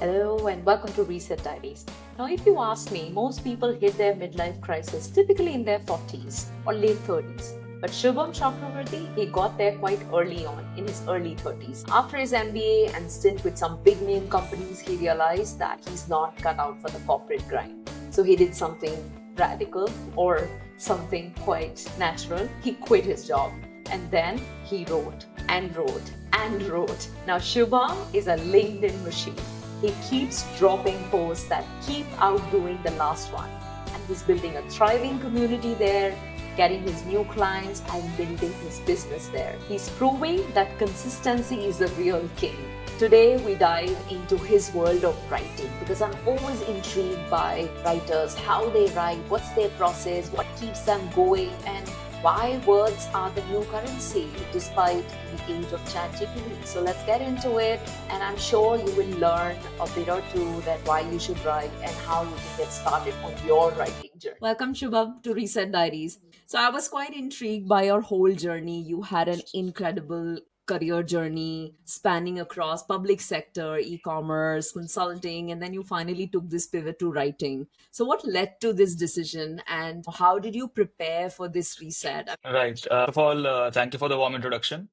Hello and welcome to Reset Diaries. Now, if you ask me, most people hit their midlife crisis typically in their 40s or late 30s. But Shubham Chakravarti, he got there quite early on, in his early 30s. After his MBA and stint with some big name companies, he realized that he's not cut out for the corporate grind. So he did something radical or something quite natural. He quit his job and then he wrote and wrote and wrote. Now, Shubham is a LinkedIn machine. He keeps dropping posts that keep outdoing the last one. And he's building a thriving community there, getting his new clients, and building his business there. He's proving that consistency is the real king. Today, we dive into his world of writing because I'm always intrigued by writers, how they write, what's their process, what keeps them going, and why words are the new currency despite the age of ChatGPT. So let's get into it, and I'm sure you will learn a bit or two that why you should write and how you can get started on your writing journey. Welcome, Shubham, to Reset Diaries. So I was quite intrigued by your whole journey. You had an incredible career journey spanning across public sector, e-commerce, consulting, and then you finally took this pivot to writing. So what led to this decision and how did you prepare for this reset? Right. First of all, thank you for the warm introduction.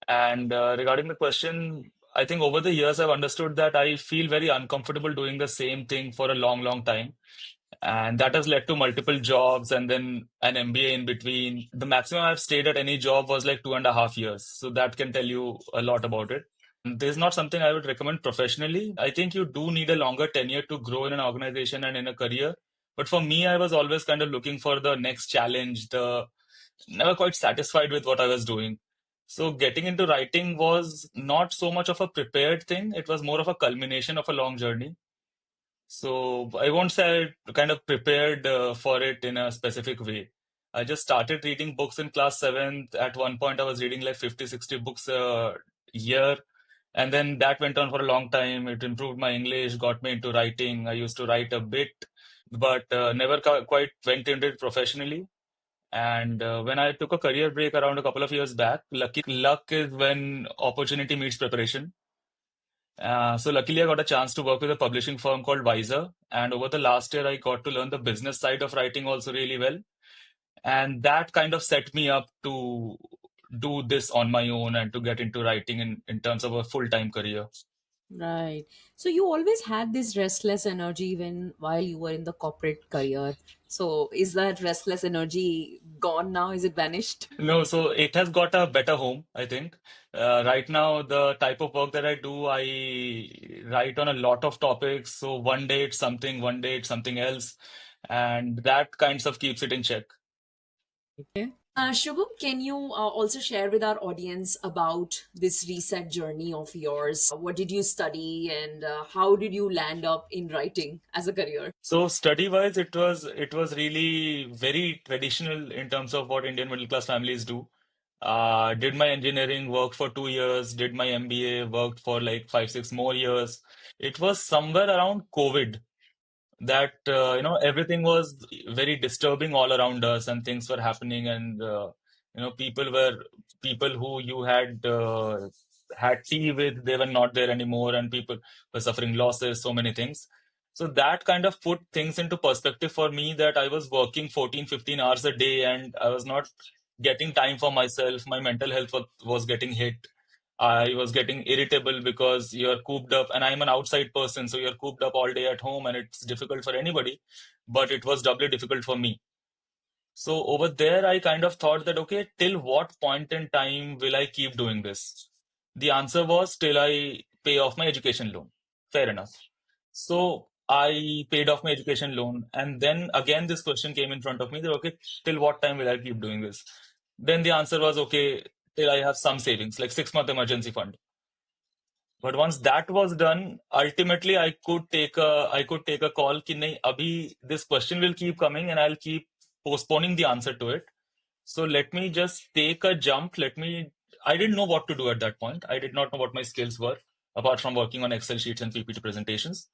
And regarding the question, I think over the years I've understood that I feel very uncomfortable doing the same thing for a long, long time. And that has led to multiple jobs and then an MBA in between. The maximum I've stayed at any job was like 2.5 years. So that can tell you a lot about it. This is not something I would recommend professionally. I think you do need a longer tenure to grow in an organization and in a career. But for me, I was always kind of looking for the next challenge, the never quite satisfied with what I was doing. So getting into writing was not so much of a prepared thing. It was more of a culmination of a long journey. So I won't say I kind of prepared for it in a specific way. I just started reading books in class 7th. At one point, I was reading like 50, 60 books a year. And then that went on for a long time. It improved my English, got me into writing. I used to write a bit, but never quite went into it professionally. And when I took a career break around a couple of years back, luck is when opportunity meets preparation. So luckily, I got a chance to work with a publishing firm called Wiser. And over the last year, I got to learn the business side of writing also really well. And that kind of set me up to do this on my own and to get into writing in terms of a full-time career. Right. So you always had this restless energy even while you were in the corporate career. So is that restless energy gone now? Is it vanished? No, so it has got a better home, I think. Right now, the type of work that I do, I write on a lot of topics. So one day it's something, one day it's something else. And that kinds of keeps it in check. Okay. Shubham, can you also share with our audience about this reset journey of yours? What did you study and how did you land up in writing as a career? So study-wise, it was really very traditional in terms of what Indian middle class families do. Did my engineering, worked for 2 years, did my MBA, worked for like 5, 6 more years. It was somewhere around COVID that everything was very disturbing all around us and things were happening and people who you had tea with, they were not there anymore, and people were suffering losses, so many things. So that kind of put things into perspective for me, that I was working 14, 15 hours a day and I was not getting time for myself. My mental health was getting hit. I was getting irritable because you're cooped up, and I'm an outside person, so you're cooped up all day at home, and it's difficult for anybody, but it was doubly difficult for me. So over there, I kind of thought that, okay, till what point in time will I keep doing this? The answer was till I pay off my education loan. Fair enough. So I paid off my education loan, and then again, this question came in front of me that, okay, till what time will I keep doing this? Then the answer was, okay, till I have some savings, like 6 month emergency fund. But once that was done, ultimately I could take a call कि नहीं अभी this question will keep coming and I'll keep postponing the answer to it. So let me just take a jump. I didn't know what to do at that point. I did not know what my skills were apart from working on Excel sheets and PPT presentations.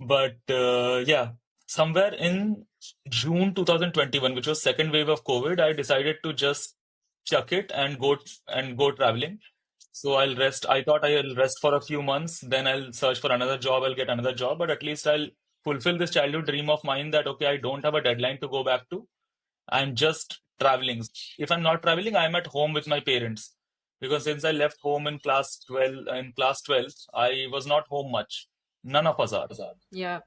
But yeah, somewhere in June 2021, which was second wave of COVID, I decided to just chuck it and go traveling. So I'll rest. I thought I'll rest for a few months, then I'll search for another job, I'll get another job, but at least I'll fulfill this childhood dream of mine that, okay, I don't have a deadline to go back to. I'm just traveling. If I'm not traveling, I'm at home with my parents. Because since I left home in class 12, I was not home much. None of us are. Yeah.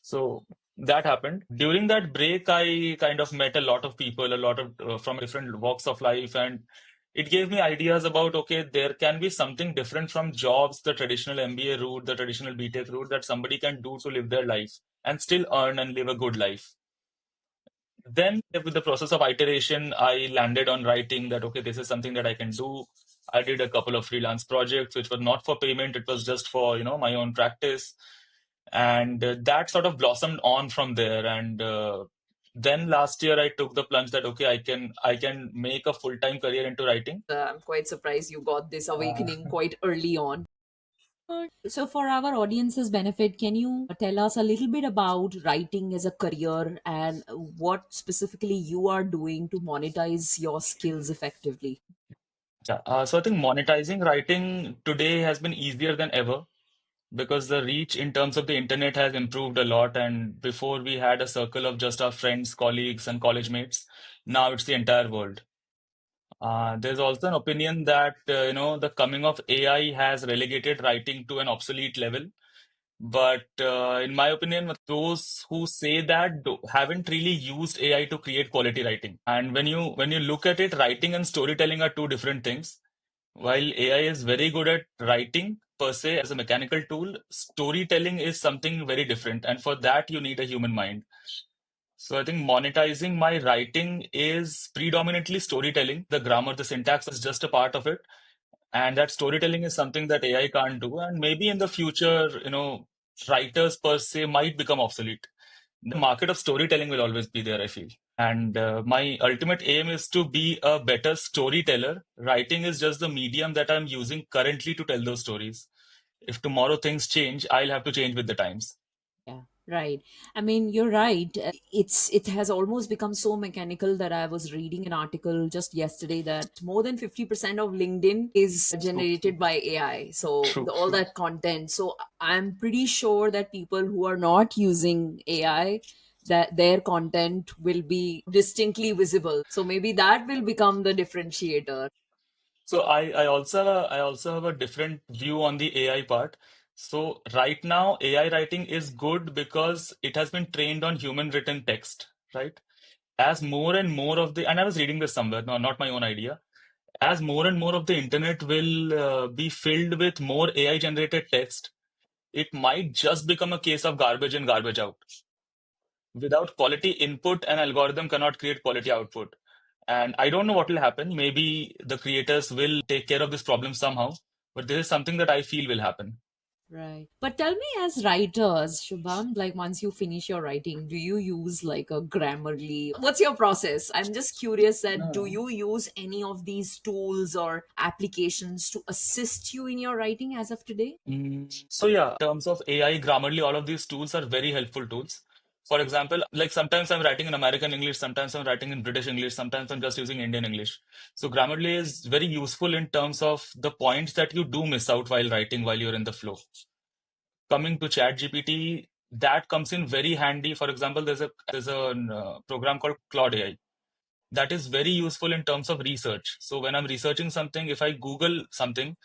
So that happened. During that break, I kind of met a lot of people, a lot of from different walks of life, and it gave me ideas about, okay, there can be something different from jobs, the traditional MBA route, the traditional BTech route that somebody can do to live their life and still earn and live a good life. Then, with the process of iteration, I landed on writing that, okay, this is something that I can do. I did a couple of freelance projects, which were not for payment. It was just for, my own practice. And that sort of blossomed on from there. And then last year, I took the plunge that, okay, I can make a full-time career into writing. I'm quite surprised you got this awakening quite early on. So, for our audience's benefit, can you tell us a little bit about writing as a career and what specifically you are doing to monetize your skills effectively? Yeah. So I think monetizing writing today has been easier than ever because the reach in terms of the internet has improved a lot. And before we had a circle of just our friends, colleagues, and college mates. Now it's the entire world. There's also an opinion that the coming of AI has relegated writing to an obsolete level. But in my opinion, those who say that haven't really used AI to create quality writing. And when you look at it, writing and storytelling are two different things. While AI is very good at writing per se as a mechanical tool, storytelling is something very different. And for that, you need a human mind. So I think monetizing my writing is predominantly storytelling. The grammar, the syntax is just a part of it. And that storytelling is something that AI can't do. And maybe in the future, writers per se might become obsolete. The market of storytelling will always be there, I feel. And my ultimate aim is to be a better storyteller. Writing is just the medium that I'm using currently to tell those stories. If tomorrow things change, I'll have to change with the times. Yeah, right. I mean, you're right. It has almost become so mechanical that I was reading an article just yesterday that more than 50% of LinkedIn is True, generated by AI. So true. all that content. So I'm pretty sure that people who are not using AI, that their content will be distinctly visible. So maybe that will become the differentiator. So I also have a different view on the AI part. So right now, AI writing is good because it has been trained on human written text, right? As more and more of the, and I was reading this somewhere, no, not my own idea. As more and more of the internet will be filled with more AI generated text, it might just become a case of garbage in, garbage out. Without quality input, an algorithm cannot create quality output. And I don't know what will happen. Maybe the creators will take care of this problem somehow, but this is something that I feel will happen. Right. But tell me, as writers, Shubham, like once you finish your writing, do you use like a Grammarly? What's your process? I'm just curious that do you use any of these tools or applications to assist you in your writing as of today? So yeah, in terms of AI, Grammarly, all of these tools are very helpful tools. For example, like sometimes I'm writing in American English, sometimes I'm writing in British English, sometimes I'm just using Indian English. So Grammarly is very useful in terms of the points that you do miss out while writing while you're in the flow. Coming to ChatGPT, that comes in very handy. For example, there's a program called Claude AI that is very useful in terms of research. So when I'm researching something, if I Google something,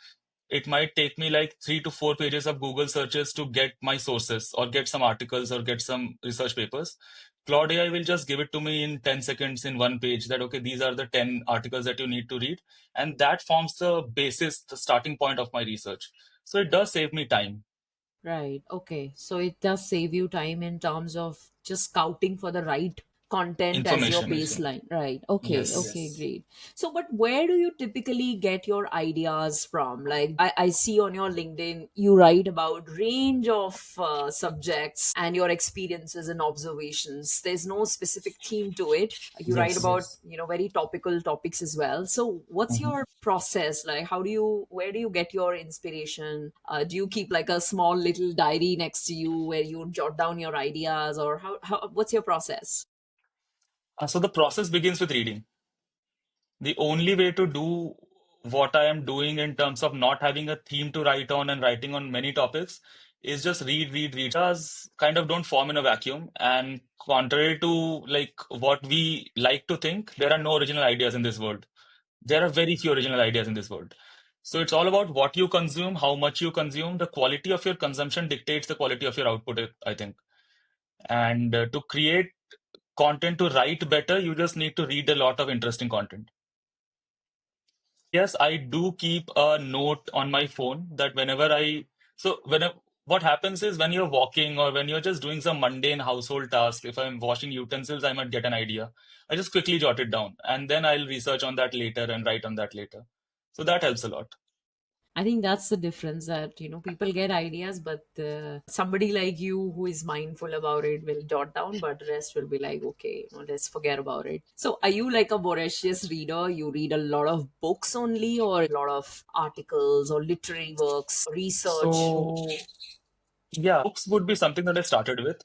it might take me like 3 to 4 pages of Google searches to get my sources or get some articles or get some research papers. Claude AI will just give it to me in 10 seconds in one page that, okay, these are the 10 articles that you need to read. And that forms the basis, the starting point of my research. So it does save me time, Right. Okay. So it does save you time in terms of just scouting for the right content as your information. baseline. Right. Okay. Yes. Okay. Great. So, but where do you typically get your ideas from? Like, I see on your LinkedIn, you write about range of subjects and your experiences and observations. There's no specific theme to it. You write Yes. about, very topical topics as well. So, what's Mhm. your process? Like, where do you get your inspiration? Do you keep like a small little diary next to you where you jot down your ideas, or what's your process? So the process begins with reading. The only way to do what I am doing in terms of not having a theme to write on and writing on many topics is just read, read, read. Ideas kind of don't form in a vacuum. And contrary to like what we like to think, there are no original ideas in this world. There are very few original ideas in this world. So it's all about what you consume, how much you consume. The quality of your consumption dictates the quality of your output, I think. And to create content to write better, you just need to read a lot of interesting content. Yes, I do keep a note on my phone that what happens is when you're walking or when you're just doing some mundane household task, if I'm washing utensils, I might get an idea. I just quickly jot it down and then I'll research on that later and write on that later. So that helps a lot. I think that's the difference that, people get ideas, but somebody like you who is mindful about it will jot down, but the rest will be like, okay, let's forget about it. So, are you like a voracious reader? You read a lot of books only, or a lot of articles or literary works, research? So yeah, books would be something that I started with.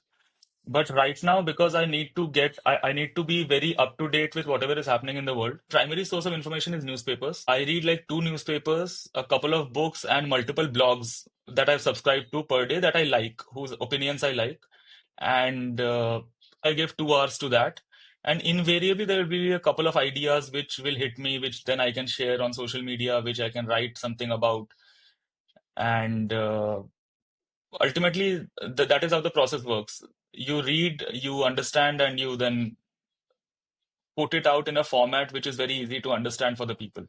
But right now, because I need to be very up to date with whatever is happening in the world. Primary source of information is newspapers. I read like two newspapers, a couple of books, and multiple blogs that I've subscribed to per day that I like, whose opinions I like. And I give 2 hours to that. And invariably, there will be a couple of ideas which will hit me, which then I can share on social media, which I can write something about. And ultimately that is how the process works. You read, you understand, and you then put it out in a format which is very easy to understand for the people.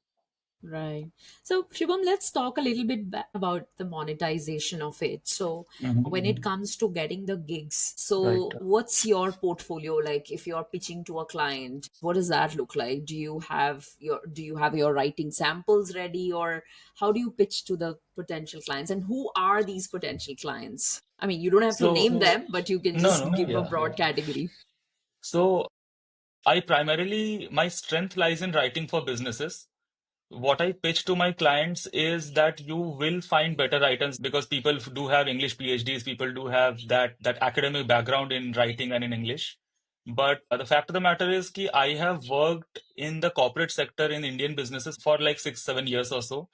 Right. So, Shubham, let's talk a little bit about the monetization of it. So, when it Mhm. comes to getting the gigs, Right. so what's your portfolio like if you're pitching to a client? What does that look like? Do you have your writing samples ready, or how do you pitch to the potential clients, and who are these potential clients? I mean, you don't have to So name them, but you can no, just no, give a yeah, yeah. broad category. So I primarily my strength lies in writing for businesses. What I pitch to my clients is that you will find better writers because people do have English PhDs, people do have that academic background in writing and in English. But the fact of the matter is that I have worked in the corporate sector in Indian businesses for like 6, 7 years or so.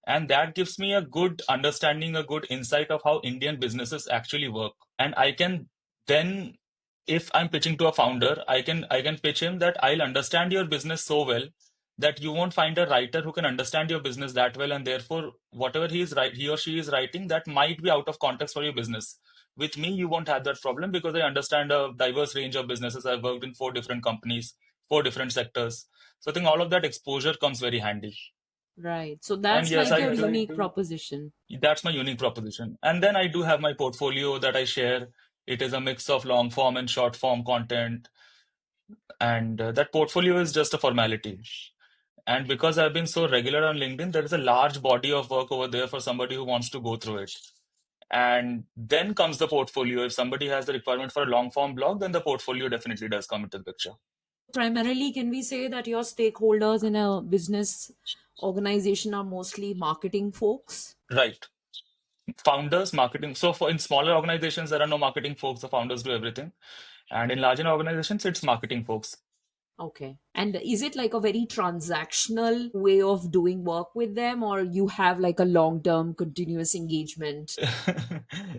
And that gives me a good understanding, a good insight of how Indian businesses actually work. And I can then, if I'm pitching to a founder, I can pitch him that I'll understand your business so well that you won't find a writer who can understand your business that well, and therefore whatever he or she is writing that might be out of context for your business. With me, you won't have that problem because I understand a diverse range of businesses. I've worked in 4 different companies, 4 different sectors. So I think all of that exposure comes very handy. Right. So And that's yes, like I your try unique to. proposition. That's my unique proposition. And then I do have my portfolio that I share. It is a mix of long form and short form content. And that portfolio is just a formality. And because I've been so regular on LinkedIn, there is a large body of work over there for somebody who wants to go through it. And then comes the portfolio. If somebody has the requirement for a long form blog, then the portfolio definitely does come into the picture. Primarily, can we say that your stakeholders in a business organization are mostly marketing folks? Right. Founders, marketing. So for in smaller organizations, there are no marketing folks. The founders do everything. And in larger organizations, it's marketing folks. Okay. And is it like a very transactional way of doing work with them, or you have like a long term continuous engagement?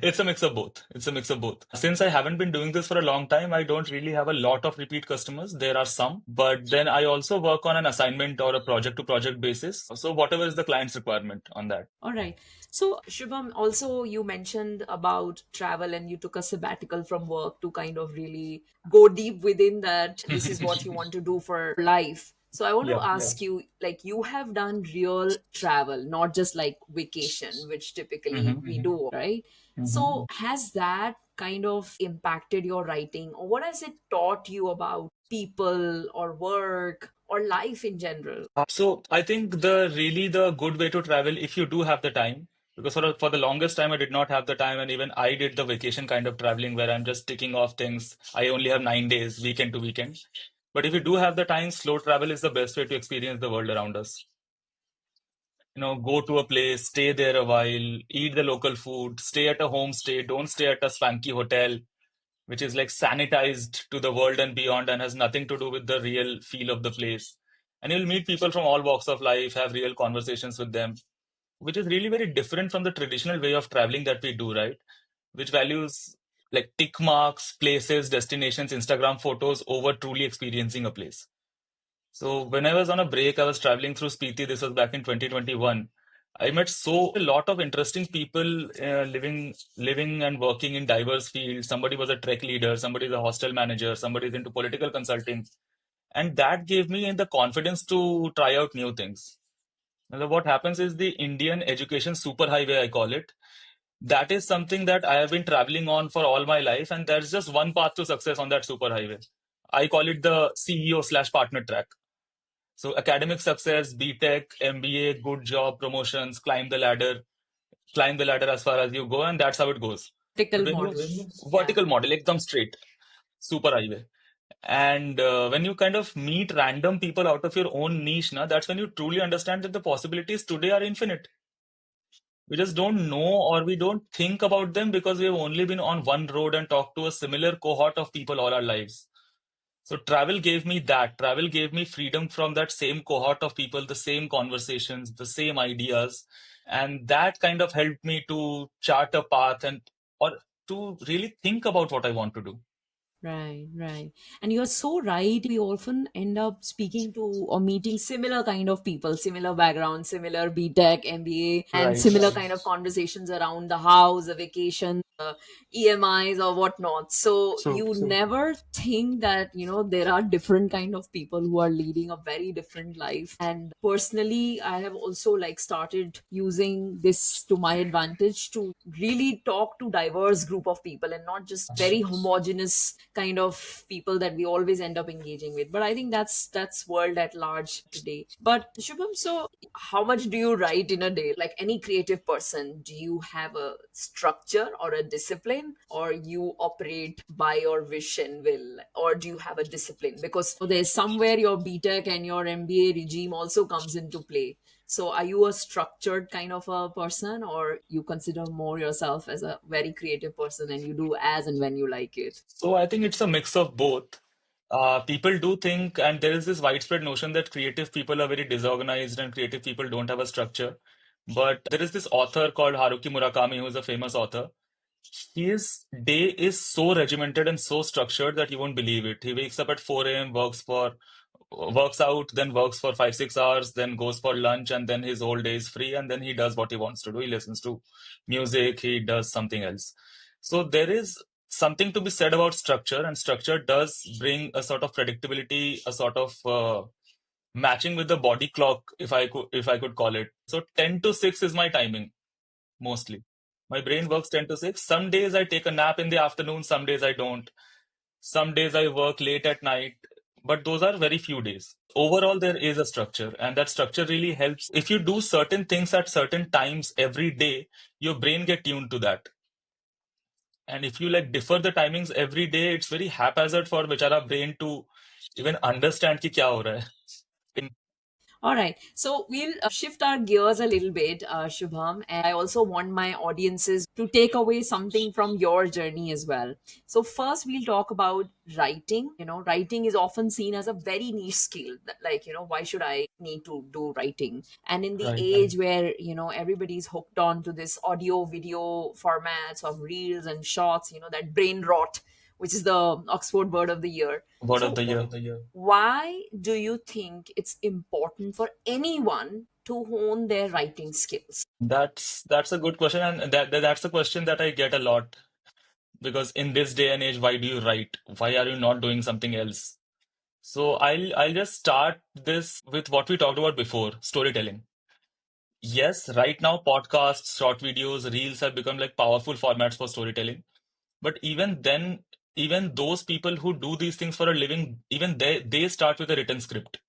It's a mix of both. It's a mix of both. Since I haven't been doing this for a long time, I don't really have a lot of repeat customers. There are some, but then I also work on an assignment or a project to project basis. So whatever is the client's requirement on that. All right. So, Shubham, also you mentioned about travel and you took a sabbatical from work to kind of really go deep within that. This is what you want to do for life. So, I want to Yeah. ask you like, you have done real travel, not just like vacation, which typically we Hmm. do, right? So, Hmm. has that kind of impacted your writing, or what has it taught you about people or work or life in general? So I think the good way to travel if you do have the time, because for the longest time I did not have the time, and even I did the vacation kind of traveling where I'm just ticking off things. I only have 9 days, weekend to weekend. But if you do have the time, slow travel is the best way to experience the world around us. Go to a place, stay there a while, eat the local food, stay at a homestay, don't stay at a swanky hotel, which is like sanitized to the world and beyond and has nothing to do with the real feel of the place. And you'll meet people from all walks of life, have real conversations with them, which is really very different from the traditional way of traveling that we do, right? Which values like tick marks, places, destinations, Instagram photos over truly experiencing a place. So when I was on a break, I was traveling through Spiti. This was back in 2021. I met a lot of interesting people living and working in diverse fields. Somebody was a trek leader, somebody is a hostel manager, somebody is into political consulting, and that gave me the confidence to try out new things. And what happens is the Indian education superhighway, I call it. That is something that I have been traveling on for all my life, and there's just one path to success on that superhighway. I call it the CEO slash partner track. So academic success, BTech, MBA, good job, promotions, climb the ladder as far as you go, and that's how it goes. But when you vertical model, ekdam straight, super highway. And when you kind of meet random people out of your own niche, na, that's when you truly understand that the possibilities today are infinite. We just don't know or we don't think about them because we have only been on one road and talked to a similar cohort of people all our lives. So travel gave me that. Travel gave me freedom from that same cohort of people, the same conversations, the same ideas. And that kind of helped me to chart a path and or to really think about what I want to do. Right, right. True, true. So I think it's a mix of both. People do think, and there is this widespread notion that creative people are very disorganized and creative people don't have a structure. But there is this author called Haruki Murakami, who is a famous author. His day is so regimented and so structured that you won't believe it. He wakes up at 4 a.m., works out, then works for 5, 6 hours, then goes for lunch, and then his whole day is free, and then he does what he wants to do. He listens to music, he does something else. So there is something to be said about structure, and structure does bring a sort of predictability, a sort of matching with the body clock, if I could call it. So 10 to 6 is my timing mostly. My brain works 10 to 6. Some days I take a nap in the afternoon, some days I don't. Some days I work late at night, but those are very few days. Overall, there is a structure, and that structure really helps. If you do certain things at certain times every day, your brain get tuned to that. And if you like differ the timings every day, it's very haphazard for बेचारा brain to even understand कि क्या हो रहा है. Right, right. Word of the year. That's a good question, and that's a question that I get a lot because in this day and age, why do you write? Why are you not doing something else? So I'll just start this with what we talked about before, storytelling. Yes, right now podcasts, short videos, reels have become like powerful formats for storytelling. But even then, even those people who do these things for a living, even they start with a written script.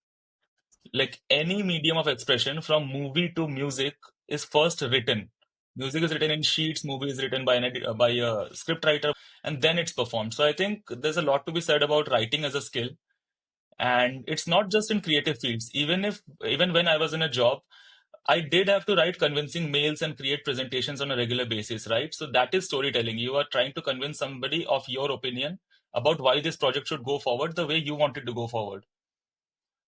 Like any medium of expression, from movie to music, is first written. Music is written in sheets, movie is written by by a script writer, and then it's performed. So I think there's a lot to be said about writing as a skill. And it's not just in creative fields. Even when I was in a job, I did have to write convincing mails and create presentations on a regular basis, right? So that is storytelling. You are trying to convince somebody of your opinion about why this project should go forward the way you want it to go forward.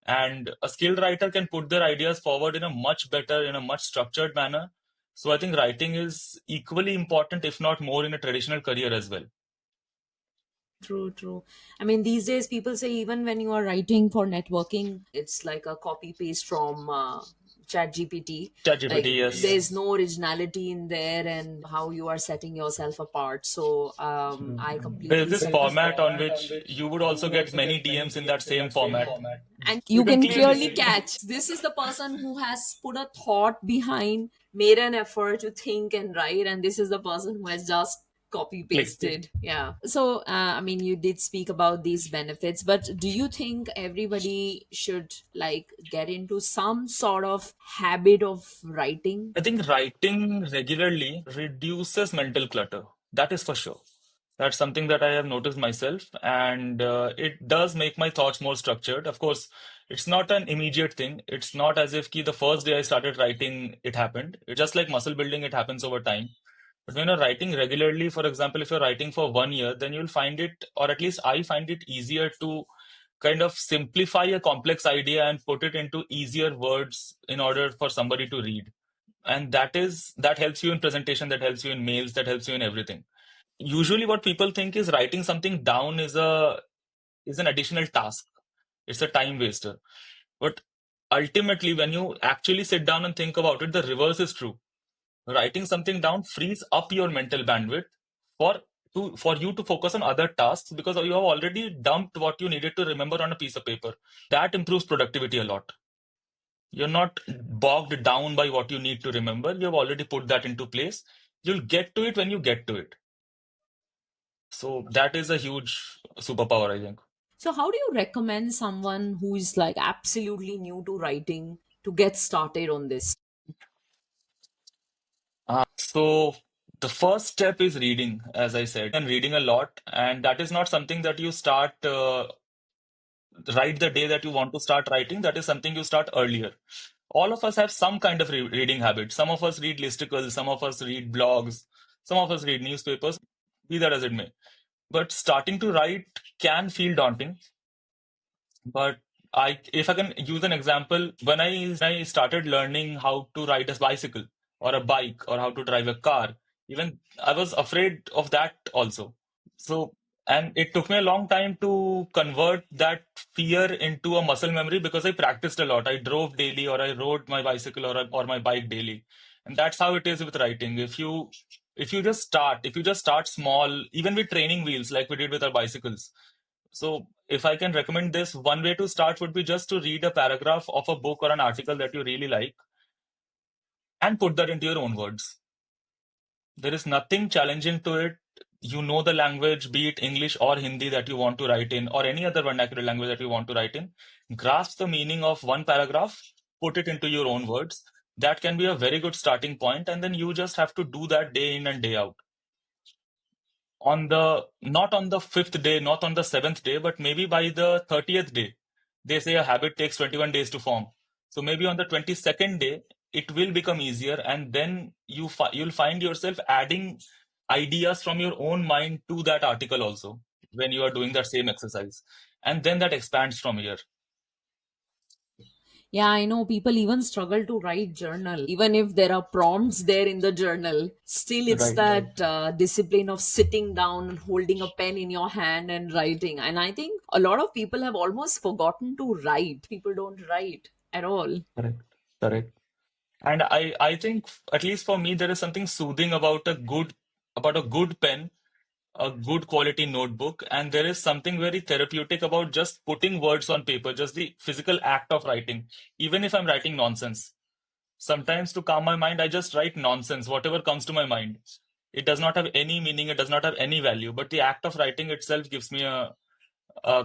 And a skilled writer can put their ideas forward in a much better, in a much structured manner. So I think writing is equally important, if not more, in a traditional career as well. True, true. I mean, these days people say even when you are writing for networking, it's like a copy paste from Chat GPT. ChatGPT, Like yes. there's no originality in there and how you are setting yourself apart. So I There's completely this sympathize. format on which you would also get many DMs in that same format. And You you can can clearly clearly see. catch this is the person who has put a thought behind, made an effort to think and write, and this is the person who has just copy Click. pasted. Yeah. So I mean, you did speak about these benefits, but do you think everybody should like get into some sort of habit of writing? I think writing regularly reduces mental clutter. That is for sure. That's something that I have noticed myself, and it does make my thoughts more structured. Of course, it's not an immediate thing. It's not as if ki the first day I started writing, it happened. It's just like muscle building, it happens over time. But when you're writing regularly, for example, if you're writing for 1 year, then you'll find it, or at least I find it easier to kind of simplify a complex idea and put it into easier words in order for somebody to read. And that helps you in presentation, that helps you in mails, that helps you in everything. Usually what people think is writing something down is an additional task. It's a time waster. But ultimately, when you actually sit down and think about it, the reverse is true. Writing something down frees up your mental bandwidth for for you to focus on other tasks because you have already dumped what you needed to remember on a piece of paper. That improves productivity a lot. You're not bogged down by what you need to remember. You've already put that into place. You'll get to it when you get to it. So that is a huge superpower, I think. So how do you recommend someone who is like absolutely new to writing to get started on this? So the first step is reading, as I said, and reading a lot. And that is not something that you start right the day that you want to start writing. That is something you start earlier. All of us have some kind of reading habit. Some of us read listicles, some of us read blogs, some of us read newspapers, be that as it may. But starting to write can feel daunting. But if I can use an example, when I started learning how to ride a bicycle or a bike or how to drive a car, even I was afraid of that also. So, and it took me a long time to convert that fear into a muscle memory because I practiced a lot. I drove daily, or I rode my bicycle or my bike daily, and that's how it is with writing. If you just start small, even with training wheels like we did with our bicycles. So, if I can recommend this, one way to start would be just to read a paragraph of a book or an article that you really like and put that into your own words. There is nothing challenging to it. You know the language, be it English or Hindi, that you want to write in, or any other vernacular language that you want to write in. Grasp the meaning of one paragraph, put it into your own words. That can be a very good starting point, and then you just have to do that day in and day out. On the Not on the fifth day, not on the seventh day, but maybe by the 30th day. They say a habit takes 21 days to form. So maybe on the 22nd day, it will become easier, and then you'll find yourself adding ideas from your own mind to that article also when you are doing that same exercise. And then that expands from here. Yeah, I know people even struggle to write journal. Even if there are prompts there in the journal, still it's Right. that discipline of sitting down and holding a pen in your hand and writing. And I think a lot of people have almost forgotten to write. People don't write at all. Correct. Correct. And I think, at least for me, there is something soothing about a good pen, a good quality notebook, and there is something very therapeutic about just putting words on paper, just the physical act of writing, even if I'm writing nonsense. Sometimes to calm my mind, I just write nonsense, whatever comes to my mind. It does not have any meaning, it does not have any value, but the act of writing itself gives me a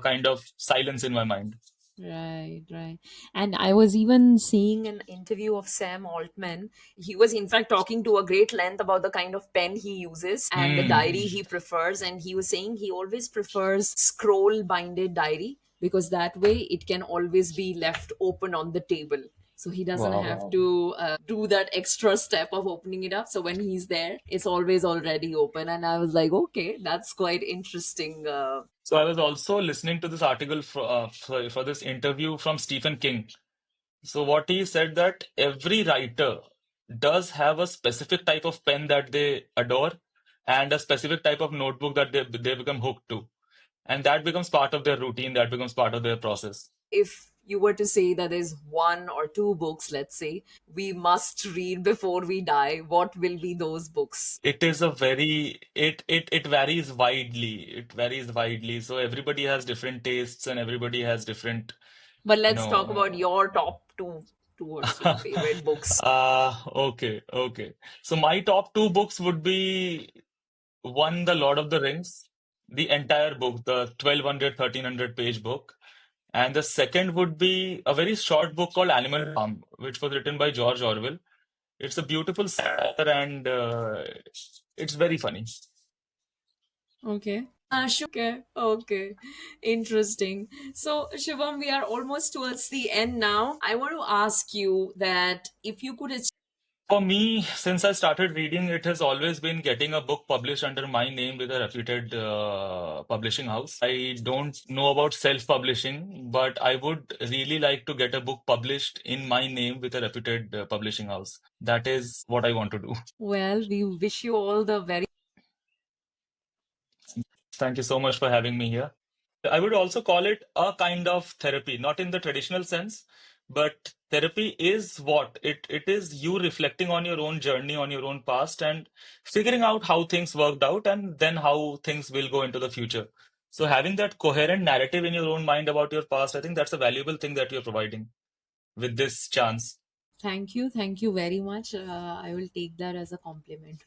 kind of silence in my mind. Right, right. And I was even seeing an interview of Sam Altman. He was, in fact, talking to a great length about the kind of pen he uses and the Hmm. diary he prefers. And he was saying he always prefers scroll binded diary because that way it can always be left open on the table. So he doesn't Wow. have to do that extra step of opening it up. So when he's there, it's always already open. And I was like, okay, that's quite interesting. So I was also listening to this article for this interview from Stephen King. So what he said that every writer does have a specific type of pen that they adore and a specific type of notebook that they become hooked to. And that becomes part of their routine, that becomes part of their process. If you were to say that there's one or two books, let's say, we must read before we die, what will be those books? It is a very it varies widely. It varies widely. So everybody has different tastes and everybody has different, But you let's talk know. about your top two or three favorite books. Okay. So my top two books would be one, The Lord of the Rings, the entire book, the 1200, 1300 page book. And the second would be a very short book called Animal Farm, which was written by George Orwell. It's a beautiful satire and it's very funny. Okay. Okay. Interesting. So, Shivam, we are almost towards the end now. I want to ask you that if you could For me, since I started reading, it has always been getting a book published under my name with a reputed publishing house. I don't know about self-publishing, but I would really like to get a book published in my name with a reputed publishing house. That is what I want to do. well, we wish you all the very Thank you so much for having me here. I would also call it a kind of therapy, not in the traditional sense, but therapy is what? It is you reflecting on your own journey, on your own past, and figuring out how things worked out and then how things will go into the future. So having that coherent narrative in your own mind about your past, I think that's a valuable thing that you're providing with this chance. thank you. Thank you very much. I will take that as a compliment.